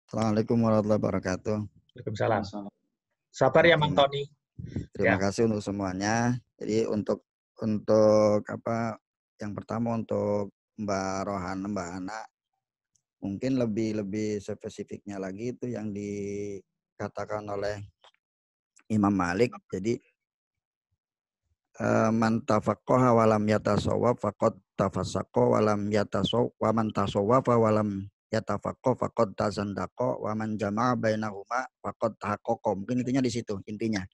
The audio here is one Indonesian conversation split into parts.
Assalamualaikum warahmatullahi wabarakatuh. Waalaikumsalam. Sabar ya Oke, Mang Tony. terima Ya, kasih untuk semuanya. Jadi untuk apa yang pertama untuk Mbak Rohan, Mbak Ana, mungkin lebih lebih spesifiknya lagi itu yang dikatakan oleh Imam Malik. Jadi man tafaqqaha walam yatasawwaf faqad tafassaqa walam yatasawwaf wa man tasawwafa walam yatafaqqah faqad tazandaqa wa man jama'a bainahuma faqad tahaqqaqa. Mungkin intinya di situ intinya.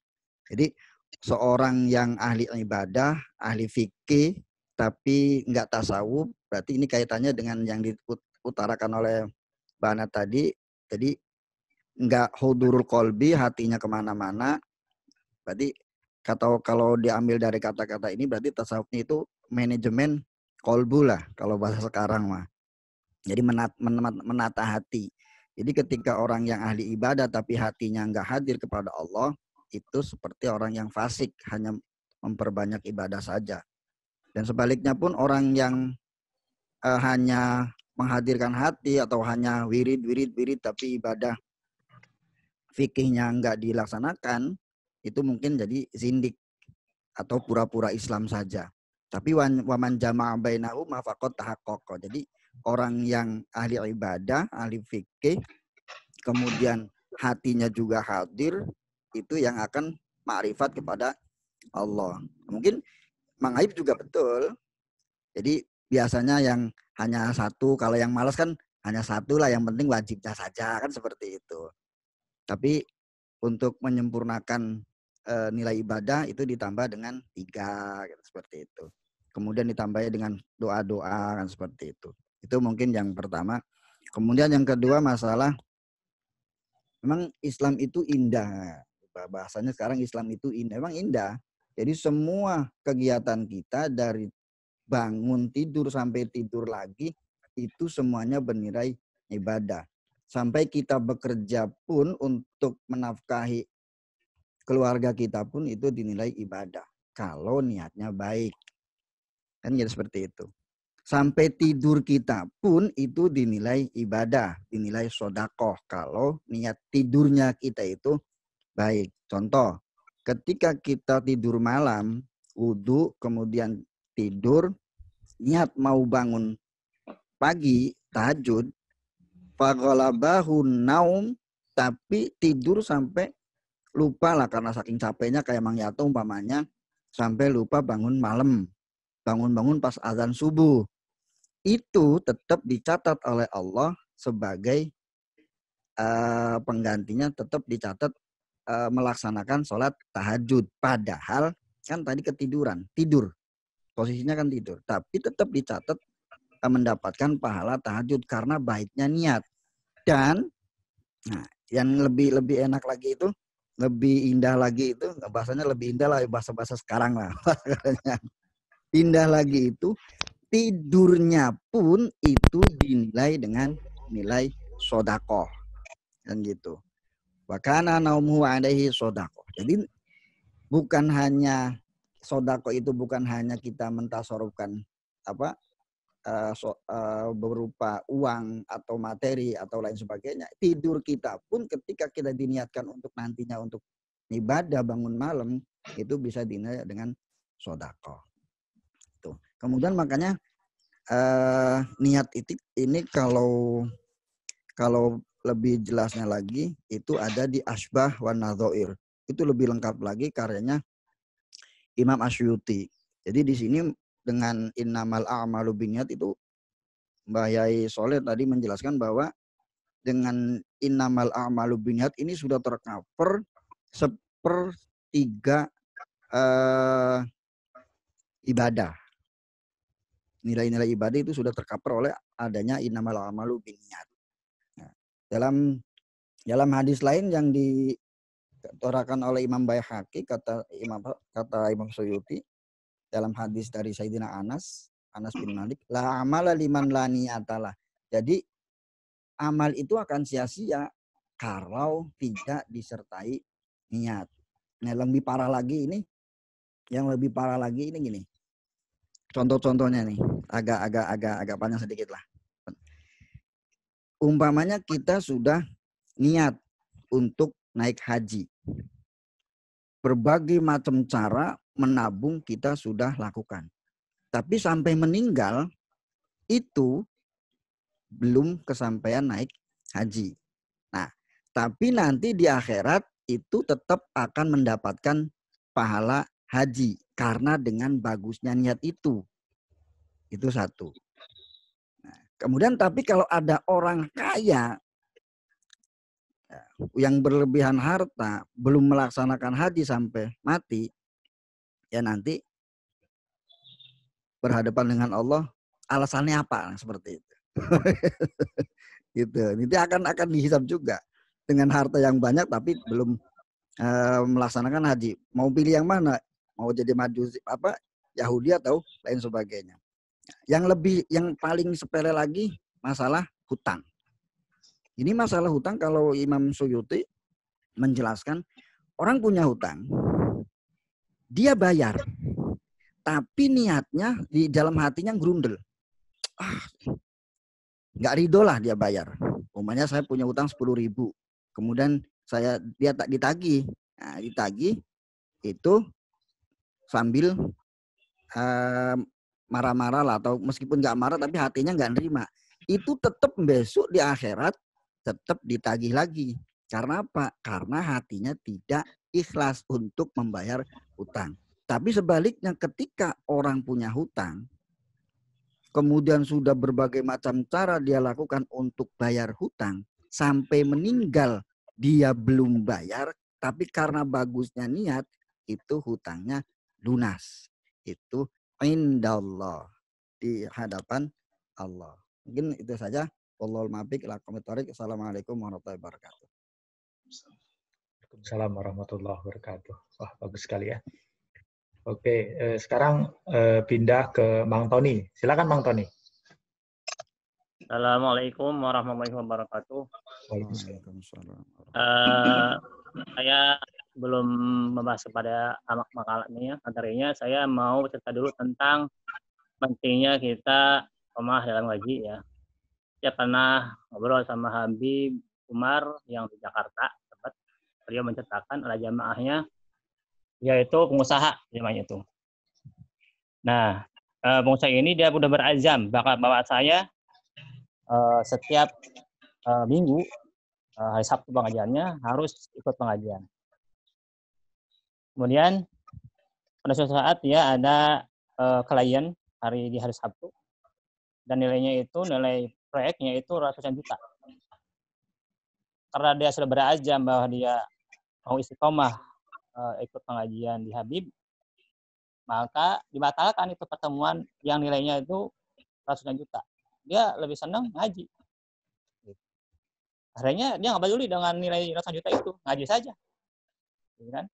Jadi seorang yang ahli ibadah, ahli fikih, tapi nggak tasawuf, berarti ini kaitannya dengan yang diutarakan oleh Bana tadi. Jadi nggak hudurul kolbi, hatinya kemana-mana. Berarti kalau diambil dari kata-kata ini, berarti tasawufnya itu manajemen kolbu lah, kalau bahasa sekarang mah. Jadi menata hati. Jadi ketika orang yang ahli ibadah tapi hatinya nggak hadir kepada Allah, itu seperti orang yang fasik, hanya memperbanyak ibadah saja. Dan sebaliknya pun orang yang hanya menghadirkan hati atau hanya wirid tapi ibadah fikihnya nggak dilaksanakan, itu mungkin jadi zindik atau pura-pura Islam saja. Tapi waman jama'a bainahuma faqad tahaqqaqa. Jadi orang yang ahli ibadah, ahli fikih, kemudian hatinya juga hadir, itu yang akan ma'rifat kepada Allah. Mungkin Mang Aib juga betul. Jadi biasanya yang hanya satu, kalau yang malas kan hanya satu lah, yang penting wajibnya saja, kan seperti itu. Tapi untuk menyempurnakan nilai ibadah itu ditambah dengan 3, gitu, seperti itu. Kemudian ditambahnya dengan doa-doa, kan seperti itu. Itu mungkin yang pertama. Kemudian yang kedua masalah memang Islam itu indah. Bahasanya sekarang Islam itu indah. Memang indah. Jadi semua kegiatan kita dari bangun tidur sampai tidur lagi itu semuanya bernilai ibadah. Sampai kita bekerja pun untuk menafkahi keluarga kita pun itu dinilai ibadah. Kalau niatnya baik. Kan jadi seperti itu. Sampai tidur kita pun itu dinilai ibadah, dinilai sodakoh. Kalau niat tidurnya kita itu baik. Contoh, ketika kita tidur malam, wudhu, kemudian tidur, niat mau bangun pagi, tahajud, faghalabahun naum, tapi tidur sampai lupa lah karena saking capeknya kayak Mang Yato umpamanya, sampai lupa bangun malam, bangun-bangun pas azan subuh. Itu tetap dicatat oleh Allah sebagai penggantinya, tetap dicatat melaksanakan sholat tahajud. Padahal kan tadi ketiduran, tidur. Posisinya kan tidur. Tapi tetap dicatat mendapatkan pahala tahajud karena baiknya niat. Dan nah, yang lebih enak lagi itu, lebih indah lagi itu, bahasanya lebih indah lah, bahasa-bahasa sekarang lah. Indah lagi itu, tidurnya pun itu dinilai dengan nilai sodakoh. Dan gitu. Wakana naumuhu alaihi sodakoh. Jadi bukan hanya sodako itu bukan hanya kita mentasorufkan apa berupa uang atau materi atau lain sebagainya. Tidur kita pun ketika kita diniatkan untuk nantinya untuk ibadah bangun malam itu bisa dinilai dengan sodako. Tuh. Kemudian makanya niat itu ini kalau lebih jelasnya lagi itu ada di Asbah wa Nadhair. Itu lebih lengkap lagi karyanya Imam Asyuti. Jadi di sini dengan innamal a'malu binniyat itu Mbah Yai Soleh tadi menjelaskan bahwa dengan innamal a'malu binniyat ini sudah tercover sepertiga ibadah. Nilai-nilai ibadah itu sudah tercover oleh adanya innamal a'malu binniyat. Nah, dalam hadis lain yang diutarakan oleh Imam Baihaqi kata Imam Suyuti dalam hadis dari Sayyidina Anas bin Malik, la amala liman la niyatalah. Jadi amal itu akan sia-sia kalau tidak disertai niat. Nah, lebih parah lagi ini, yang lebih parah lagi ini gini. Contoh-contohnya nih, agak panjang sedikit lah. Umpamanya kita sudah niat untuk naik haji. Berbagai macam cara menabung kita sudah lakukan. Tapi sampai meninggal itu belum kesampaian naik haji. Nah, tapi nanti di akhirat itu tetap akan mendapatkan pahala haji karena dengan bagusnya niat itu. Itu satu. Nah, kemudian tapi kalau ada orang kaya yang berlebihan harta belum melaksanakan haji sampai mati, ya nanti berhadapan dengan Allah alasannya apa seperti itu. Gitu. Nanti akan dihisab juga dengan harta yang banyak tapi belum melaksanakan haji. Mau pilih yang mana? Mau jadi majusi apa Yahudi atau lain sebagainya. Yang paling sepele lagi masalah hutang. Ini masalah hutang kalau Imam Suyuti menjelaskan orang punya hutang, dia bayar, tapi niatnya di dalam hatinya grundel. Nggak ridho lah dia bayar. Umpamanya saya punya hutang 10.000, kemudian dia tak ditagih, nah, ditagih itu sambil marah-marah lah atau meskipun nggak marah tapi hatinya nggak nerima, itu tetap besok di akhirat tetap ditagih lagi. Karena apa? Karena hatinya tidak ikhlas untuk membayar hutang. Tapi sebaliknya ketika orang punya hutang, kemudian sudah berbagai macam cara dia lakukan untuk bayar hutang, sampai meninggal dia belum bayar, tapi karena bagusnya niat, itu hutangnya lunas. Itu indallah, di hadapan Allah. Mungkin itu saja. Wallahul muwaffiq ila aqwamit thoriq. Assalamualaikum warahmatullahi wabarakatuh. Waalaikumsalam warahmatullahi wabarakatuh. Wah, bagus sekali ya. Oke, sekarang pindah ke Mang Tony. Silakan Mang Tony. Assalamualaikum warahmatullahi wabarakatuh. Waalaikumsalam. Saya belum membahas kepada makalah materinya. Saya mau cerita dulu tentang pentingnya kita istiqomah dalam ngaji ya. Saya pernah ngobrol sama Habib Umar yang di Jakarta. Beliau menceritakan ada jamaahnya yaitu pengusaha namanya itu. Nah, pengusaha ini dia sudah berazam bahwa saya setiap minggu hari Sabtu pengajiannya harus ikut pengajian. Kemudian pada suatu saat dia ada klien di hari Sabtu dan nilai proyeknya itu ratusan juta. Karena dia sudah berazam bahwa dia mau istiqomah ikut pengajian di Habib, maka dibatalkan itu pertemuan yang nilainya itu ratusan juta. Dia lebih senang ngaji. Akhirnya dia nggak peduli dengan nilai ratusan juta itu, ngaji saja. Kan?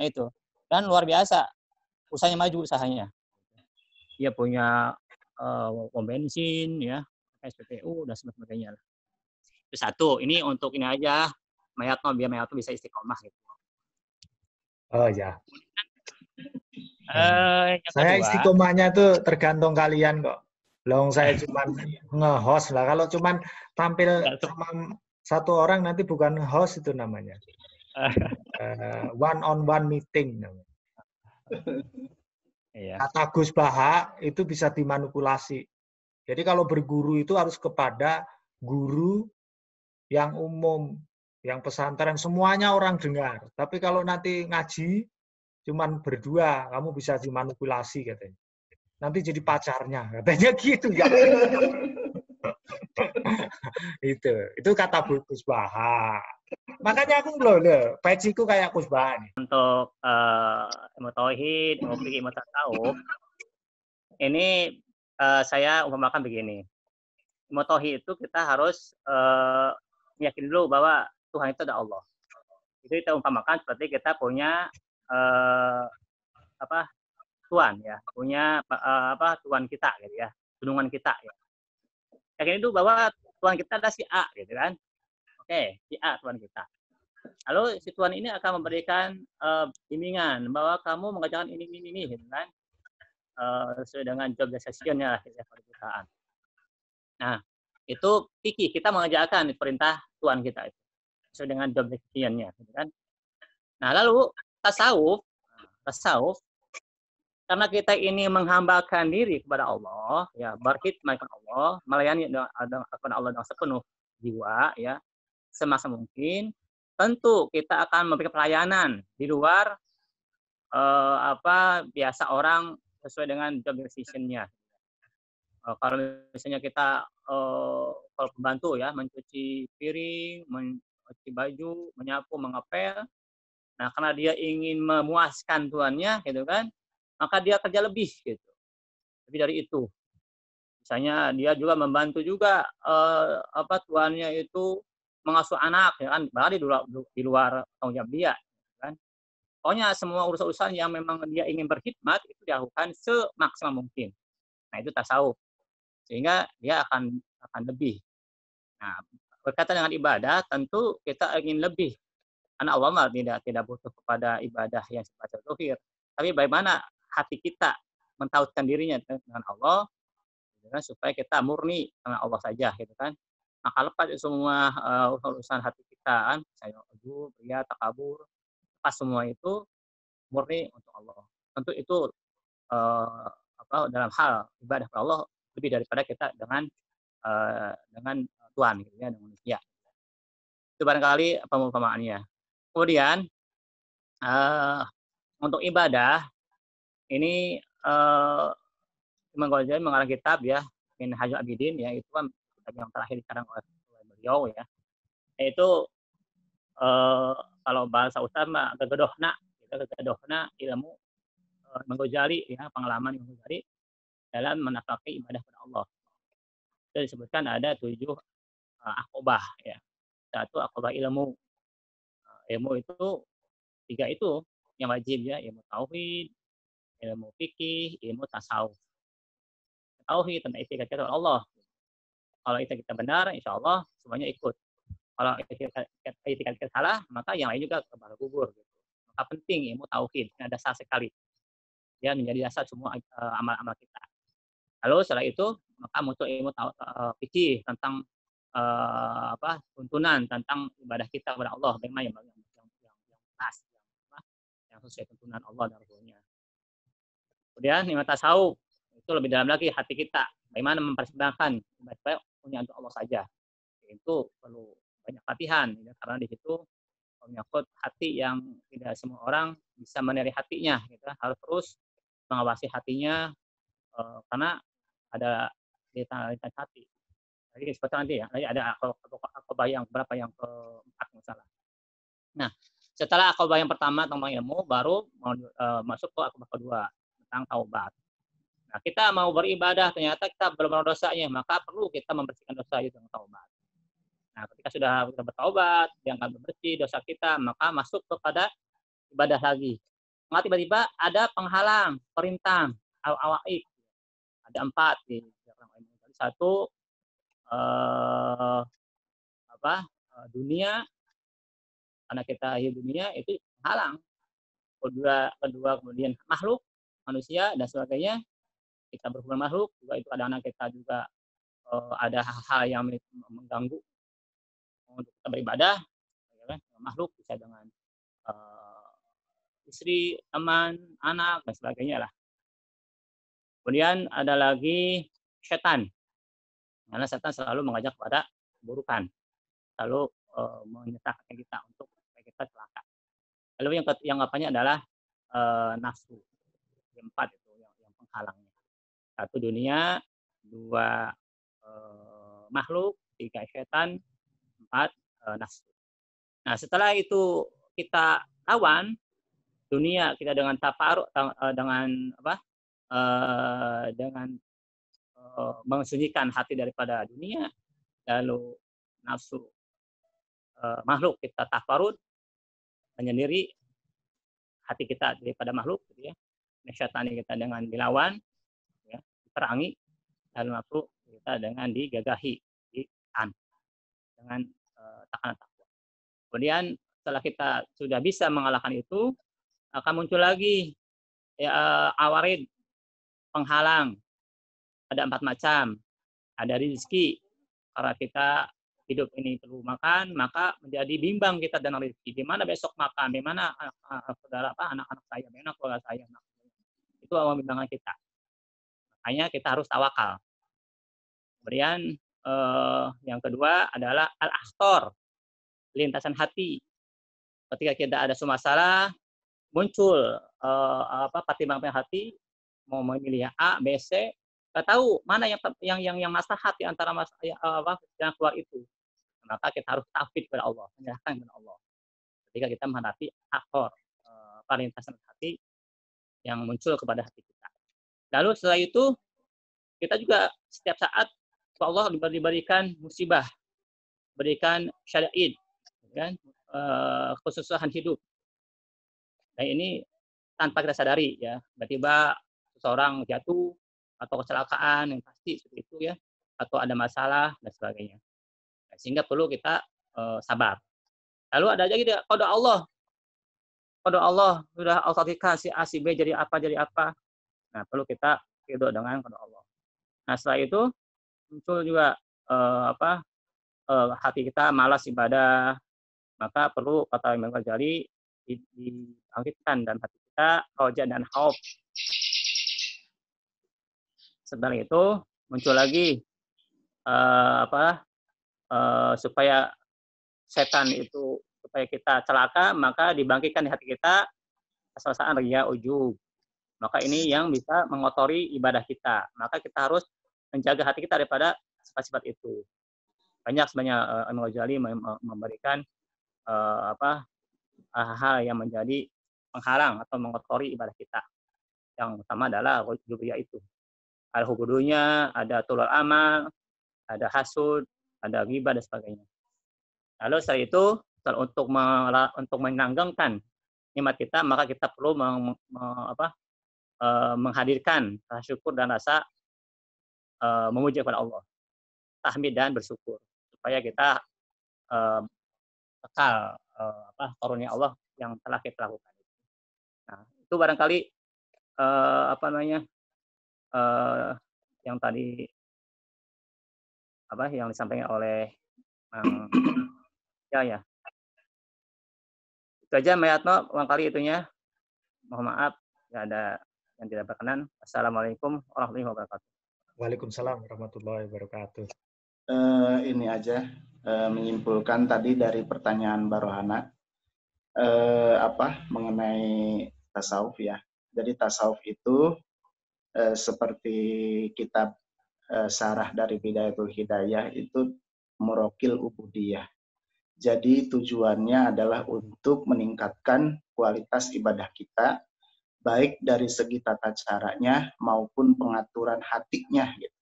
Nah, itu. Dan luar biasa, usahanya maju usahanya. Dia punya pom bensin, ya, SPBU dan sebagainya. Itu satu. Ini untuk ini aja, biar Mayatno bisa istiqomah gitu. Oh ya. Kedua, Saya istiqomahnya tuh tergantung kalian kok. Long saya cuma nge-host lah. Kalau cuma tampil sama satu orang nanti bukan host itu namanya. One on one meeting namanya. Kata Gus Baha itu bisa dimanipulasi. Jadi kalau berguru itu harus kepada guru yang umum, yang pesantren, semuanya orang dengar. Tapi kalau nanti ngaji, cuman berdua, kamu bisa dimanipulasi katanya. Nanti jadi pacarnya, katanya gitu. Ya. Itu kata Gus Baha. Makanya aku loh, peciku kayak Gus Baha nih. Untuk ilmu tauhid, ilmu fikih, ilmu tasawuf, ini saya umpamakan begini. Ilmu tauhid itu kita harus meyakini dulu bahwa Tuhan itu ada Allah. Itu kita umpamakan seperti kita punya Tuhan ya, punya Tuhan kita gitu ya, gunungan kita ya. Yakini dulu bahwa Tuhan kita adalah si A gitu kan. Oke, si A Tuhan kita. Lalu si Tuhan ini akan memberikan bimbingan bahwa kamu mengerjakan ini gitu kan. Sesuai dengan job description-nya ya, perusahaan. Nah, itu fikih, kita mengerjakan perintah Tuhan kita itu. sesuai dengan job description-nya, gitu kan. Nah, lalu tasawuf karena kita ini menghambakan diri kepada Allah, ya, berkhidmat kepada Allah, melayani kepada Allah dengan sepenuh jiwa, ya, semaksimal mungkin, tentu kita akan memberikan pelayanan di luar biasa orang sesuai dengan job description-nya. Kalau misalnya kita kalau pembantu ya mencuci piring, mencuci baju, menyapu, mengepel, nah karena dia ingin memuaskan tuannya, gitu kan, maka dia kerja lebih, gitu, lebih dari itu. Misalnya dia juga membantu juga tuannya itu mengasuh anak, ya kan, berarti di luar tanggung jawab dia, kan. Pokoknya semua urusan-urusan yang memang dia ingin berkhidmat itu dilakukan semaksimal mungkin. Nah, itu tasawuf. Sehingga dia akan lebih. Nah, berkaitan dengan ibadah, tentu kita ingin lebih. Karena Allah mah tidak butuh kepada ibadah yang sifatnya zahir. Tapi bagaimana hati kita mentauhidkan dirinya dengan Allah, gitu kan, supaya kita murni dengan Allah saja, gitu kan. Maka lepas semua urusan hati kita, kan, saya ujub, riya, takabur, lepas semua itu murni untuk Allah. Tentu itu dalam hal ibadah kepada Allah lebih daripada kita dengan Tuhan, gitu ya, dengan manusia. Itu barangkali perumpamaannya. Kemudian untuk ibadah ini Imam Ghazali mengarang kitab ya, Minhajul Abidin, ya, itu kan kitab yang terakhir dikarang oleh beliau, ya. Yaitu kalau bahasa Ustaz mah kegedohna ilmu Imam Ghazali, ya, pengalaman Imam Ghazali dalam menafaki ibadah kepada Allah. Itu disebutkan ada 7 akobah, ya. 1 akobah ilmu. Ilmu itu 3 itu yang wajib, ya, ilmu tauhid, ilmu fikih, ilmu tasawuf. Tauhid tentang itikat kita kepada Allah. Kalau itikat kita benar, insya Allah semuanya ikut. Kalau itikat kita salah, maka yang lain juga kebal gugur. Gitu. Maka penting ilmu tauhid, ini dasar sekali. Dia menjadi dasar semua amal-amal kita. Lalu setelah itu maka muncul ilmu fikih tentang tuntunan tentang ibadah kita kepada Allah, bagaimana yang pas, yang sesuai tuntunan Allah dan Rasulnya. Kemudian ilmu tasawuf itu lebih dalam lagi hati kita, bagaimana mempersembahkan ibadah punya untuk Allah saja. Itu perlu banyak latihan, ya, karena di situ menyangkut hati yang tidak semua orang bisa menilai hatinya. Gitu. Harus terus mengawasi hatinya karena ada lintas hati. Jadi seperti nanti ya, ada akobah yang berapa yang keempat masalah. Nah, setelah akobah yang pertama tentang ilmu, baru masuk ke akobah kedua tentang taubat. Nah, kita mau beribadah ternyata kita belum ada dosanya, maka perlu kita membersihkan dosa itu dengan taubat. Nah, ketika sudah kita bertaubat, dianggap bersih dosa kita, maka masuk kepada ibadah lagi. Maka tiba-tiba ada penghalang, perintah, awaik. Ada 4 di satu dunia, karena kita hidup dunia itu halang. Kedua kemudian makhluk, manusia dan sebagainya. Kita berhubungan makhluk, juga itu ada anak kita juga ada hal-hal yang mengganggu untuk kita beribadah. Ya kan? Makhluk bisa dengan istri, teman, anak dan sebagainya lah. Kemudian ada lagi setan. Karena setan selalu mengajak kepada keburukan. Selalu menyesatkan kita untuk supaya kita celaka. Lalu yang apanya adalah nafsu. Yang 4 itu yang penghalangnya. 1 dunia, 2 makhluk, 3 setan, 4 nafsu. Nah, setelah itu kita lawan dunia kita dengan tafaruk, dengan mensunyikan hati daripada dunia, lalu nafsu makhluk kita tafarud, menyendiri hati kita daripada makhluk, gitu ya. Syaitan kita dengan dilawan, ya, diperangi, lalu nafsu kita dengan digagahi, ditahan dengan tekanan takwa. Kemudian setelah kita sudah bisa mengalahkan itu, akan muncul lagi ya, awarid, penghalang. Ada 4 macam. Ada rezeki, karena kita hidup ini perlu makan, maka menjadi bimbang kita dan rezeki. Di mana besok makan, di mana saudara anak-anak saya, di mana keluarga saya. Itu awal bimbingan kita. Makanya kita harus tawakal. Kemudian yang kedua adalah al-akhtar, lintasan hati. Ketika kita ada suatu masalah, muncul pertimbangan hati, mau memilih A, B, C, nggak tahu mana yang maslahat di antara yang keluar itu. Maka kita harus tauhid kepada Allah, menyerahkan kepada Allah. Ketika kita menghadapi akhtar, lintasan hati yang muncul kepada hati kita. Lalu setelah itu kita juga setiap saat Allah diberikan musibah, berikan syada'id, kan, kesusahan hidup. Dan ini tanpa kita sadari ya, tiba-tiba seseorang jatuh atau kecelakaan yang pasti seperti itu ya, atau ada masalah dan sebagainya. Nah, sehingga perlu kita sabar. Lalu ada lagi qada Allah. Qada Allah sudah al-fatihah si A si B jadi apa. Nah, perlu kita ridho dengan qada Allah. Nah, setelah itu muncul juga hati kita malas ibadah, maka perlu kata Imam Ghazali dibangkitkan dalam hati kita roja dan khauf. Setelah itu muncul lagi supaya setan itu supaya kita celaka, maka dibangkitkan di hati kita perasaan riya, ujub. Maka ini yang bisa mengotori ibadah kita. Maka kita harus menjaga hati kita daripada sifat-sifat itu. Banyak sebenarnya Imam Ghazali memberikan hal yang menjadi penghalang atau mengotori ibadah kita. Yang utama adalah ujubiyah itu. Ada hubudunya, ada tulul amal, ada hasud, ada ghibah dan sebagainya. Lalu setelah itu untuk menanggungkan nikmat kita, maka kita perlu menghadirkan rasa syukur dan rasa memuji kepada Allah, tahmid dan bersyukur supaya kita kekal karunia Allah yang telah kita lakukan. Nah, itu barangkali yang tadi yang disampaikan oleh ya. Itu aja Mayatno, barangkali itunya. Mohon maaf ya ada yang tidak berkenan. Assalamualaikum warahmatullahi wabarakatuh. Waalaikumsalam warahmatullahi wabarakatuh. Ini aja menyimpulkan tadi dari pertanyaan Barohana mengenai tasawuf ya. Jadi tasawuf itu seperti kitab syarah dari Bidayatul Hidayah itu murokil ubudiyah. Jadi tujuannya adalah untuk meningkatkan kualitas ibadah kita, baik dari segi tata caranya maupun pengaturan hatinya. Gitu.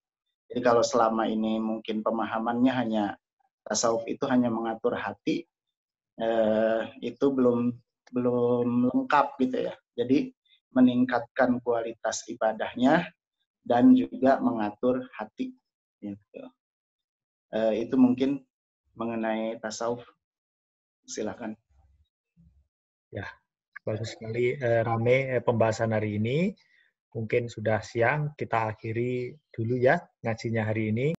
Jadi kalau selama ini mungkin pemahamannya hanya tasawuf itu hanya mengatur hati, itu belum lengkap gitu ya. Jadi meningkatkan kualitas ibadahnya dan juga mengatur hati. Gitu. Itu mungkin mengenai tasawuf. Silakan. Ya, bagus sekali rame pembahasan hari ini. Mungkin sudah siang, kita akhiri dulu ya ngajinya hari ini.